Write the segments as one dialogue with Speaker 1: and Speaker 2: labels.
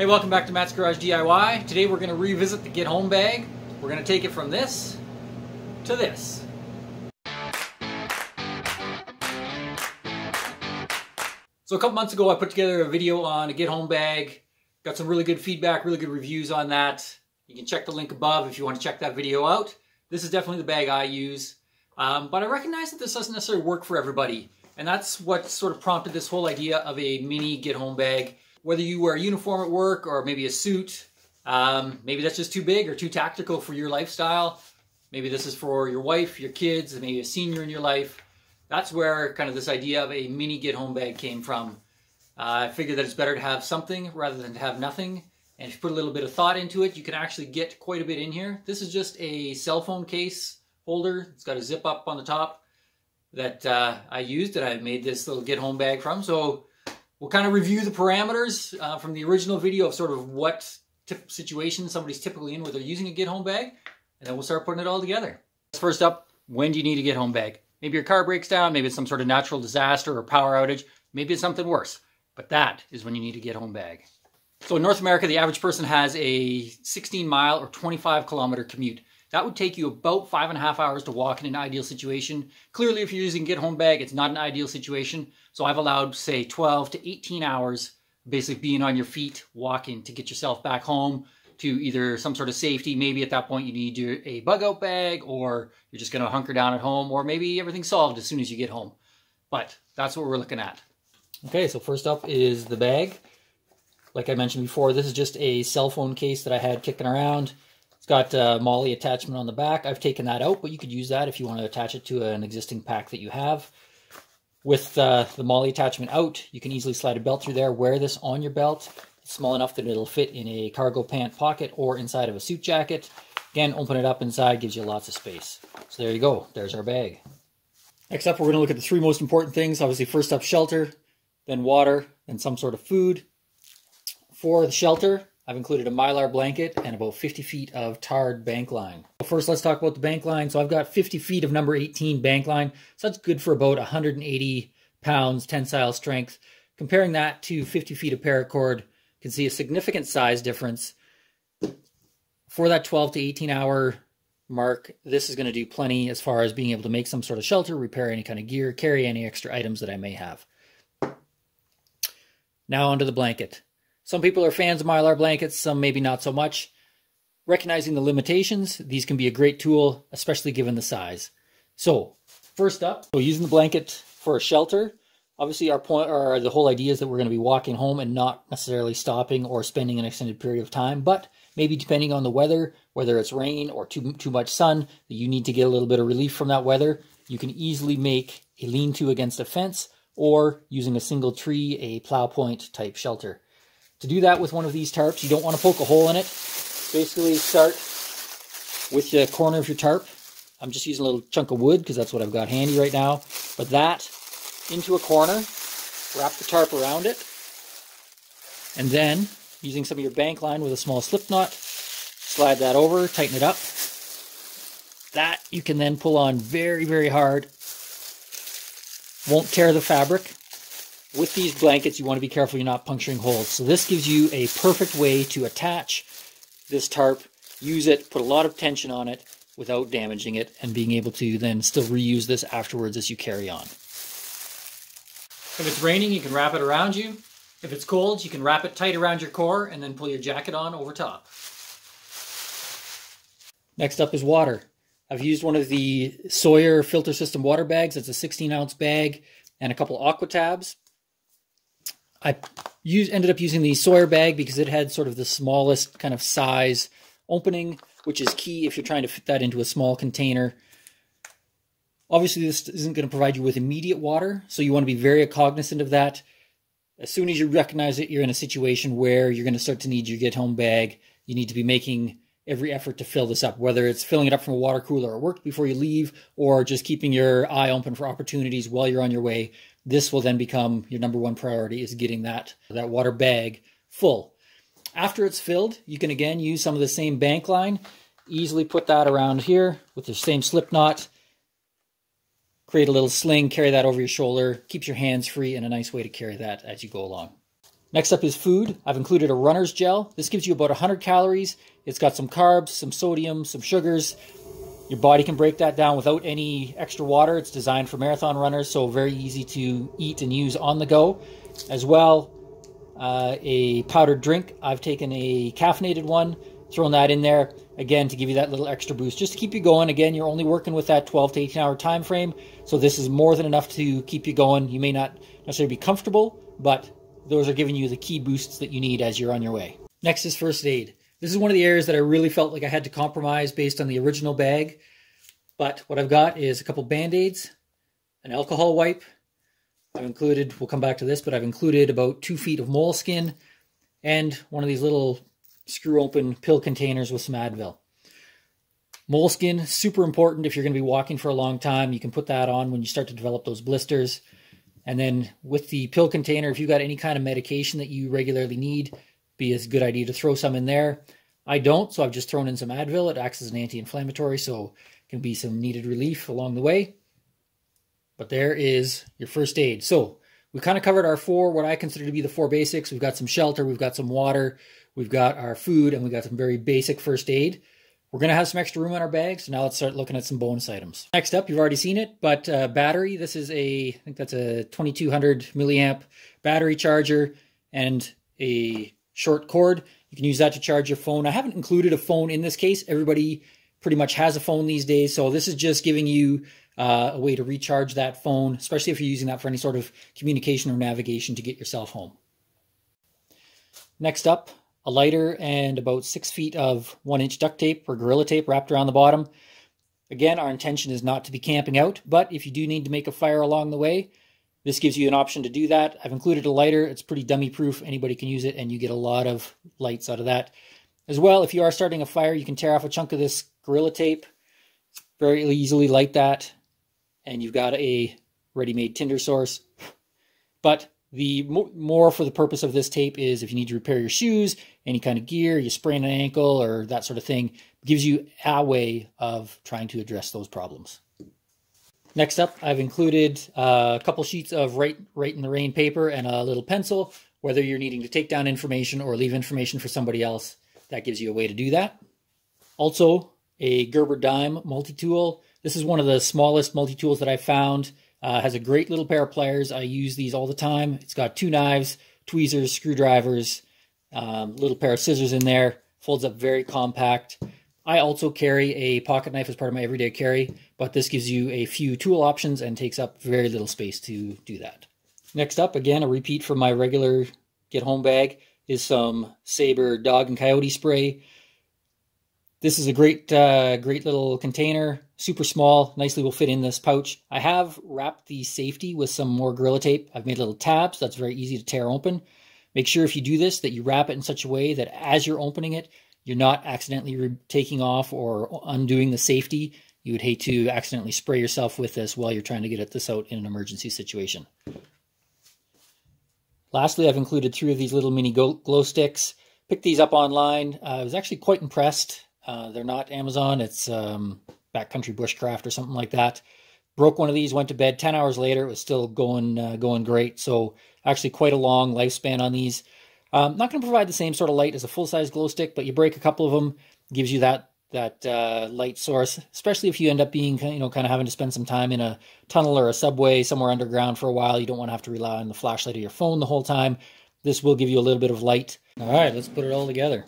Speaker 1: Hey, welcome back to Matt's Garage DIY. Today we're going to revisit the Get Home Bag. We're going to take it from this to this. So a couple months ago I put together a video on a Get Home Bag. Got some really good feedback, really good reviews on that. You can check the link above if you want to check that video out. This is definitely the bag I use. But I recognize that this doesn't necessarily work for everybody. And that's what sort of prompted this whole idea of a mini Get Home Bag. Whether you wear a uniform at work or maybe a suit, maybe that's just too big or too tactical for your lifestyle. Maybe this is for your wife, your kids, maybe a senior in your life. That's where kind of this idea of a mini Get Home Bag came from. I figured that it's better to have something rather than to have nothing. And if you put a little bit of thought into it, you can actually get quite a bit in here. This is just a cell phone case holder. It's got a zip up on the top that I used, that I made this little Get Home Bag from. So we'll kind of review the parameters from the original video of sort of what situation somebody's typically in where they're using a Get Home Bag, and then we'll start putting it all together. First up, when do you need a Get Home Bag? Maybe your car breaks down, maybe it's some sort of natural disaster or power outage, maybe it's something worse, but that is when you need a Get Home Bag. So in North America, the average person has a 16-mile or 25-kilometer commute. That would take you about 5.5 hours to walk in an ideal situation. Clearly, if you're using Get Home Bag, it's not an ideal situation. So I've allowed, say, 12 to 18 hours basically being on your feet, walking to get yourself back home to either some sort of safety. Maybe at that point you need a bug out bag, or you're just going to hunker down at home, or maybe everything's solved as soon as you get home. But that's what we're looking at. Okay, so first up is the bag. Like I mentioned before, this is just a cell phone case that I had kicking around. It's got a MOLLE attachment on the back. I've taken that out, but you could use that if you want to attach it to an existing pack that you have. With the MOLLE attachment out, you can easily slide a belt through there. Wear this on your belt. It's small enough that it'll fit in a cargo pant pocket or inside of a suit jacket. Again, open it up inside, gives you lots of space. So there you go. There's our bag. Next up, we're going to look at the three most important things. Obviously, first up, shelter, then water, then some sort of food. For the shelter, I've included a Mylar blanket and about 50 feet of tarred bank line. First, let's talk about the bank line. So I've got 50 feet of number 18 bank line. So that's good for about 180 pounds tensile strength. Comparing that to 50 feet of paracord, you can see a significant size difference. For that 12 to 18 hour mark, this is going to do plenty as far as being able to make some sort of shelter, repair any kind of gear, carry any extra items that I may have. Now onto the blanket. Some people are fans of Mylar blankets, some maybe not so much. Recognizing the limitations, these can be a great tool, especially given the size. So, first up, using the blanket for a shelter. Obviously, the whole idea is that we're going to be walking home and not necessarily stopping or spending an extended period of time, but maybe depending on the weather, whether it's rain or too much sun, that you need to get a little bit of relief from that weather, you can easily make a lean-to against a fence, or using a single tree, a plow point type shelter. To do that with one of these tarps, you don't want to poke a hole in it. Basically start with the corner of your tarp. I'm just using a little chunk of wood because that's what I've got handy right now. But that into a corner, wrap the tarp around it, and then using some of your bank line with a small slip knot, slide that over, tighten it up. That you can then pull on very, very hard. Won't tear the fabric. With these blankets, you want to be careful you're not puncturing holes. So this gives you a perfect way to attach this tarp, use it, put a lot of tension on it without damaging it, and being able to then still reuse this afterwards as you carry on. If it's raining, you can wrap it around you. If it's cold, you can wrap it tight around your core and then pull your jacket on over top. Next up is water. I've used one of the Sawyer filter system water bags. It's a 16-ounce bag and a couple aqua tabs. I ended up using the Sawyer bag because it had sort of the smallest kind of size opening, which is key if you're trying to fit that into a small container. Obviously, this isn't going to provide you with immediate water, so you want to be very cognizant of that. As soon as you recognize that you're in a situation where you're going to start to need your Get Home Bag, you need to be making every effort to fill this up, whether it's filling it up from a water cooler at work before you leave, or just keeping your eye open for opportunities while you're on your way. This will then become your number one priority, is getting that water bag full. After it's filled, you can again use some of the same bank line. Easily put that around here with the same slip knot. Create a little sling, carry that over your shoulder. Keeps your hands free, and a nice way to carry that as you go along. Next up is food. I've included a runner's gel. This gives you about 100 calories. It's got some carbs, some sodium, some sugars. Your body can break that down without any extra water. It's designed for marathon runners, so very easy to eat and use on the go. As well, a powdered drink. I've taken a caffeinated one, thrown that in there, again, to give you that little extra boost, just to keep you going. Again, you're only working with that 12 to 18 hour time frame, so this is more than enough to keep you going. You may not necessarily be comfortable, but those are giving you the key boosts that you need as you're on your way. Next is first aid. This is one of the areas that I really felt like I had to compromise based on the original bag. But what I've got is a couple Band-Aids, an alcohol wipe. I've included, we'll come back to this, but I've included about 2 feet of moleskin and one of these little screw open pill containers with some Advil. Moleskin, super important if you're going to be walking for a long time. You can put that on when you start to develop those blisters. And then with the pill container, if you've got any kind of medication that you regularly need, be a good idea to throw some in there. I don't, so I've just thrown in some Advil. It acts as an anti-inflammatory, so it can be some needed relief along the way. But there is your first aid. So we've kind of covered our what I consider to be the 4 basics. We've got some shelter, we've got some water, we've got our food, and we've got some very basic first aid. We're going to have some extra room on our bag, so now let's start looking at some bonus items. Next up, you've already seen it, but battery. This is I think that's a 2200 milliamp battery charger and a short cord. You can use that to charge your phone. I haven't included a phone in this case. Everybody pretty much has a phone these days, so this is just giving you a way to recharge that phone, especially if you're using that for any sort of communication or navigation to get yourself home. Next up, a lighter and about 6 feet of 1-inch duct tape or Gorilla Tape wrapped around the bottom. Again, our intention is not to be camping out, but if you do need to make a fire along the way, this gives you an option to do that. I've included a lighter. It's pretty dummy proof. Anybody can use it, and you get a lot of lights out of that. As well, if you are starting a fire, you can tear off a chunk of this Gorilla Tape. Very easily light that, and you've got a ready-made tinder source. But the more for the purpose of this tape is if you need to repair your shoes, any kind of gear, you sprain an ankle or that sort of thing, it gives you a way of trying to address those problems. Next up, I've included a couple sheets of Write in the Rain paper and a little pencil. Whether you're needing to take down information or leave information for somebody else, that gives you a way to do that. Also, a Gerber dime multi-tool. This is one of the smallest multi-tools that I found. Has a great little pair of pliers. I use these all the time. It's got 2 knives, tweezers, screwdrivers, little pair of scissors in there. Folds up very compact. I also carry a pocket knife as part of my everyday carry, but this gives you a few tool options and takes up very little space to do that. Next up, again, a repeat from my regular Get Home bag is some Sabre dog and coyote spray. This is a great little container, super small, nicely will fit in this pouch. I have wrapped the safety with some more Gorilla Tape. I've made little tabs, that's very easy to tear open. Make sure if you do this that you wrap it in such a way that as you're opening it, you're not accidentally taking off or undoing the safety. You would hate to accidentally spray yourself with this while you're trying to get this out in an emergency situation. Lastly, I've included 3 of these little mini glow sticks. Picked these up online. I was actually quite impressed. They're not Amazon, it's Backcountry Bushcraft or something like that. Broke one of these, went to bed. 10 hours later, it was still going great. So actually quite a long lifespan on these. Not going to provide the same sort of light as a full-size glow stick, but you break a couple of them, gives you that light source, especially if you end up being kind of having to spend some time in a tunnel or a subway somewhere underground for a while. You don't want to have to rely on the flashlight of your phone the whole time. This will give you a little bit of light. All right, let's put it all together.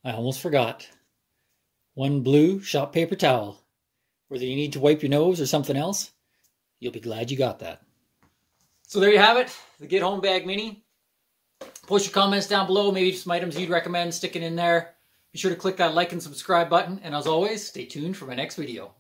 Speaker 1: I almost forgot. 1 blue shop paper towel. Whether you need to wipe your nose or something else, you'll be glad you got that. So there you have it, the Get Home Bag Mini. Post your comments down below, maybe some items you'd recommend sticking in there. Be sure to click that like and subscribe button, and as always, stay tuned for my next video.